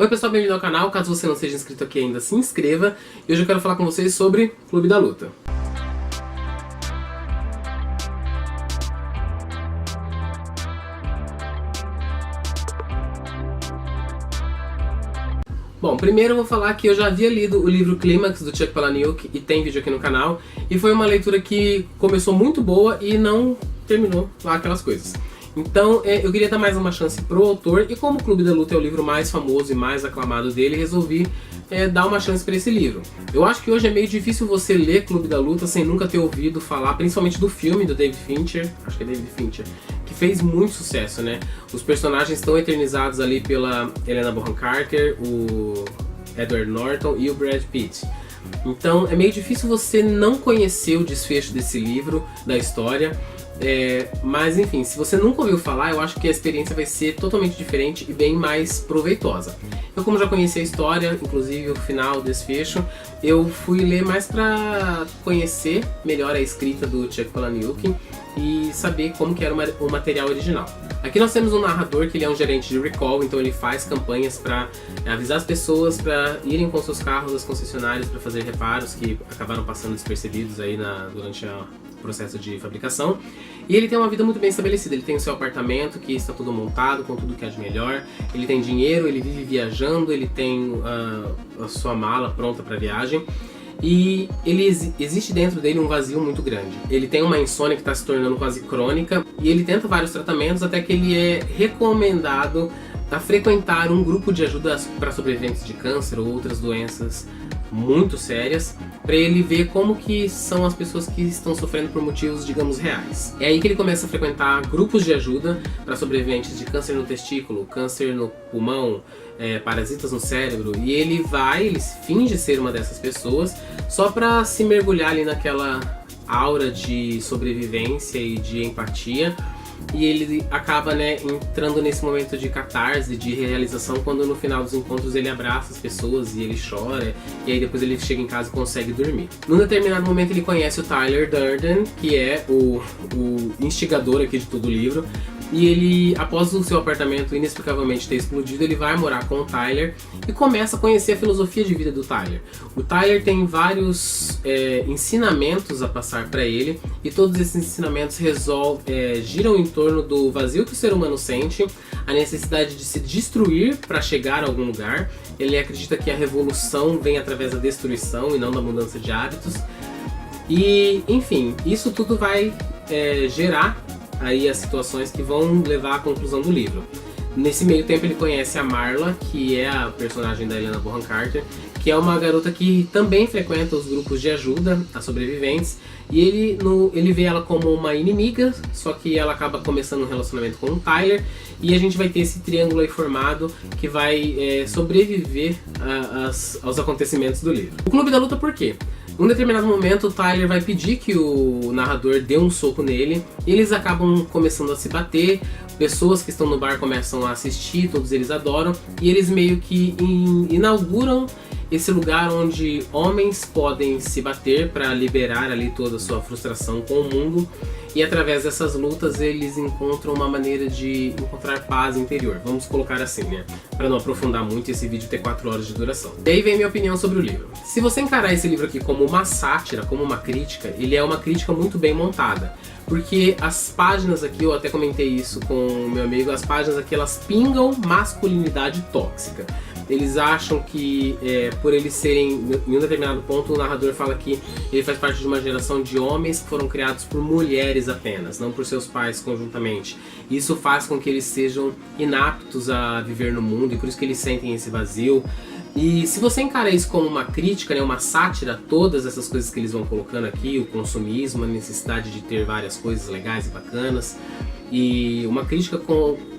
Oi pessoal, bem-vindo ao canal. Caso você não seja inscrito aqui ainda, se inscreva. E hoje eu quero falar com vocês sobre Clube da Luta. Bom, primeiro eu vou falar que eu já havia lido o livro Clímax do Chuck Palahniuk e tem vídeo aqui no canal. E foi uma leitura que começou muito boa e não terminou lá aquelas coisas. Então eu queria dar mais uma chance pro autor, e como o Clube da Luta é o livro mais famoso e mais aclamado dele, resolvi dar uma chance para esse livro. Eu acho que hoje é meio difícil você ler Clube da Luta sem nunca ter ouvido falar, principalmente do filme do David Fincher, acho que é David Fincher, que fez muito sucesso, né? Os personagens estão eternizados ali pela Helena Bonham Carter, o Edward Norton e o Brad Pitt. Então é meio difícil você não conhecer o desfecho desse livro, da história. Mas enfim, se você nunca ouviu falar, eu acho que a experiência vai ser totalmente diferente e bem mais proveitosa. Eu, como já conheci a história, inclusive o final, o desfecho, eu fui ler mais pra conhecer melhor a escrita do Chuck Palahniuk e saber como que era o material original. Aqui nós temos um narrador que ele é um gerente de recall, então ele faz campanhas para avisar as pessoas para irem com seus carros às concessionárias para fazer reparos que acabaram passando despercebidos aí durante o processo de fabricação. E ele tem uma vida muito bem estabelecida, ele tem o seu apartamento que está tudo montado, com tudo que há de melhor, ele tem dinheiro, ele vive viajando, ele tem a sua mala pronta para viagem. E existe dentro dele um vazio muito grande. Ele tem uma insônia que está se tornando quase crônica e ele tenta vários tratamentos até que ele é recomendado a frequentar um grupo de ajuda para sobreviventes de câncer ou outras doenças muito sérias, para ele ver como que são as pessoas que estão sofrendo por motivos, digamos, reais. É aí que ele começa a frequentar grupos de ajuda para sobreviventes de câncer no testículo, câncer no pulmão, parasitas no cérebro, e ele finge ser uma dessas pessoas só para se mergulhar ali naquela aura de sobrevivência e de empatia. E ele acaba, entrando nesse momento de catarse, de realização, quando no final dos encontros ele abraça as pessoas e ele chora, e aí depois ele chega em casa e consegue dormir. Num determinado momento ele conhece o Tyler Durden, que é o instigador aqui de todo o livro, e ele, após o seu apartamento inexplicavelmente ter explodido, ele vai morar com o Tyler e começa a conhecer a filosofia de vida do Tyler. O Tyler tem vários ensinamentos a passar para ele, e todos esses ensinamentos giram em torno do vazio que o ser humano sente, a necessidade de se destruir para chegar a algum lugar. Ele acredita que a revolução vem através da destruição e não da mudança de hábitos. E, enfim, isso tudo vai gerar aí as situações que vão levar à conclusão do livro. Nesse meio tempo ele conhece a Marla, que é a personagem da Helena Bonham Carter, que é uma garota que também frequenta os grupos de ajuda a sobreviventes, e ele vê ela como uma inimiga, só que ela acaba começando um relacionamento com o Tyler, e a gente vai ter esse triângulo aí formado que vai sobreviver aos acontecimentos do livro. O Clube da Luta por quê? Em um determinado momento o Tyler vai pedir que o narrador dê um soco nele, e eles acabam começando a se bater, pessoas que estão no bar começam a assistir, todos eles adoram, e eles meio que inauguram esse lugar onde homens podem se bater para liberar ali toda a sua frustração com o mundo, e através dessas lutas eles encontram uma maneira de encontrar paz interior, vamos colocar assim, para não aprofundar muito, esse vídeo ter 4 horas de duração. E aí vem minha opinião sobre o livro. Se você encarar esse livro aqui como uma sátira, como uma crítica, ele é uma crítica muito bem montada, porque as páginas aqui, eu até comentei isso com o meu amigo, as páginas aqui elas pingam masculinidade tóxica. Eles acham que, por eles serem, em um determinado ponto, o narrador fala que ele faz parte de uma geração de homens que foram criados por mulheres apenas, não por seus pais conjuntamente. Isso faz com que eles sejam inaptos a viver no mundo, e por isso que eles sentem esse vazio. E se você encara isso como uma crítica, uma sátira, todas essas coisas que eles vão colocando aqui, o consumismo, a necessidade de ter várias coisas legais e bacanas, e uma crítica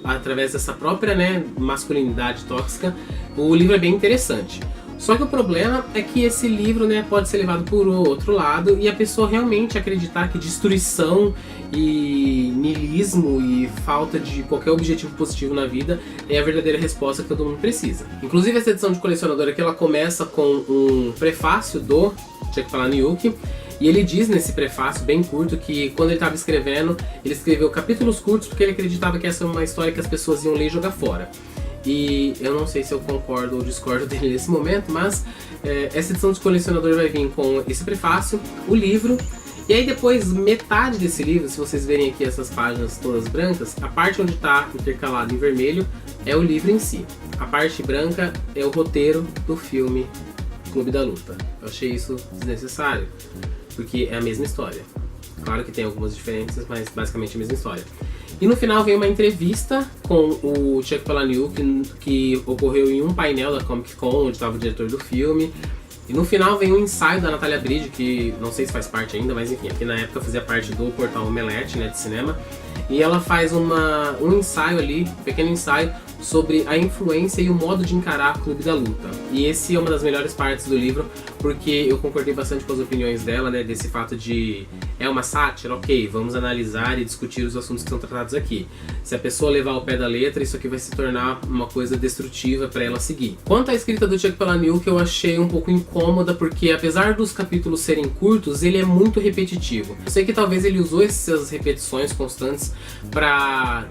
através dessa própria masculinidade tóxica, o livro é bem interessante. Só que o problema é que esse livro pode ser levado por outro lado e a pessoa realmente acreditar que destruição e niilismo e falta de qualquer objetivo positivo na vida é a verdadeira resposta que todo mundo precisa. Inclusive essa edição de colecionador aqui, ela começa com um prefácio do Chuck Palahniuk, e ele diz nesse prefácio bem curto que quando ele estava escrevendo, ele escreveu capítulos curtos porque ele acreditava que essa é uma história que as pessoas iam ler e jogar fora. e eu não sei se eu concordo ou discordo dele nesse momento, mas essa edição de colecionador vai vir com esse prefácio, o livro, e aí depois metade desse livro, se vocês verem aqui essas páginas todas brancas, a parte onde está intercalado em vermelho é o livro em si. A parte branca é o roteiro do filme Clube da Luta. Eu achei isso desnecessário, porque é a mesma história. Claro que tem algumas diferenças, mas basicamente a mesma história. E no final vem uma entrevista com o Chuck Palahniuk, que ocorreu em um painel da Comic Con, onde estava o diretor do filme. E no final vem um ensaio da Natalia Bridge, que não sei se faz parte ainda, mas enfim, aqui na época fazia parte do portal Omelete, né, de cinema. E ela faz um ensaio ali, um pequeno ensaio, sobre a influência e o modo de encarar o Clube da Luta. E esse é uma das melhores partes do livro, porque eu concordei bastante com as opiniões dela, né, desse fato de é uma sátira, ok, vamos analisar e discutir os assuntos que são tratados aqui. Se a pessoa levar ao pé da letra, isso aqui vai se tornar uma coisa destrutiva para ela seguir. Quanto à escrita do Chuck Palahniuk, eu achei um pouco incômoda, porque apesar dos capítulos serem curtos, ele é muito repetitivo. Eu sei que talvez ele usou essas repetições constantes para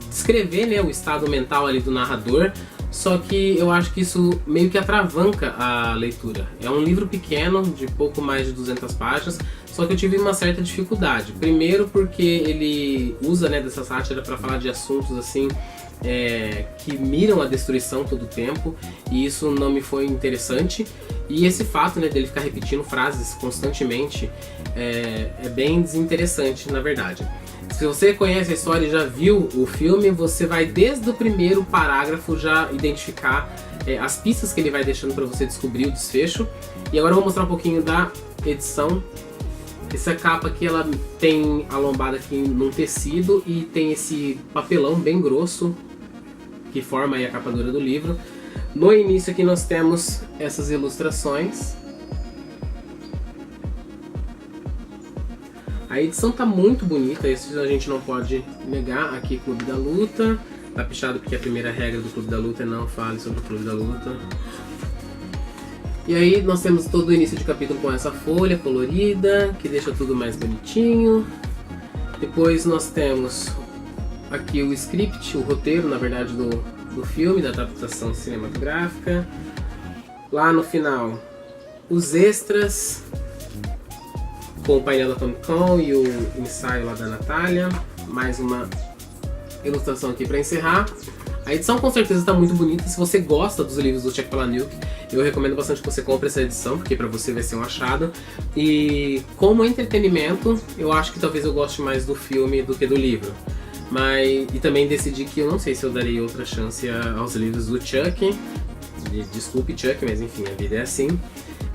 descrever, né, o estado mental ali do narrador, só que eu acho que isso meio que atravanca a leitura. É um livro pequeno, de pouco mais de 200 páginas, só que eu tive uma certa dificuldade. Primeiro porque ele usa, né, dessa sátira para falar de assuntos assim que miram a destruição todo o tempo, e isso não me foi interessante. E esse fato, né, dele ficar repetindo frases constantemente é bem desinteressante, na verdade. Se você conhece a história e já viu o filme, você vai desde o primeiro parágrafo já identificar as pistas que ele vai deixando para você descobrir o desfecho. E agora eu vou mostrar um pouquinho da edição. Essa capa aqui, ela tem a lombada aqui num tecido e tem esse papelão bem grosso que forma aí a capa dura do livro. No início aqui nós temos essas ilustrações. A edição tá muito bonita, isso a gente não pode negar. Aqui, Clube da Luta, tá pichado porque a primeira regra do Clube da Luta é não fale sobre o Clube da Luta. E aí nós temos todo o início de capítulo com essa folha colorida, que deixa tudo mais bonitinho. Depois nós temos aqui o script, o roteiro, na verdade, do filme, da adaptação cinematográfica. Lá no final, os extras, com o painel da Comic Con e o ensaio lá da Natália. Mais uma ilustração aqui para encerrar. A edição com certeza está muito bonita. Se você gosta dos livros do Chuck Palahniuk, eu recomendo bastante que você compre essa edição, porque para você vai ser um achado. E como entretenimento, eu acho que talvez eu goste mais do filme do que do livro. E também decidi que eu não sei se eu darei outra chance aos livros do Chuck. Desculpe, Chuck, mas enfim, a vida é assim.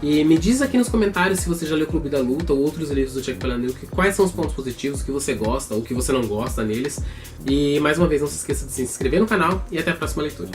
E me diz aqui nos comentários se você já leu Clube da Luta ou outros livros do Chuck Palahniuk, quais são os pontos positivos que você gosta ou que você não gosta neles. E mais uma vez, não se esqueça de se inscrever no canal e até a próxima leitura.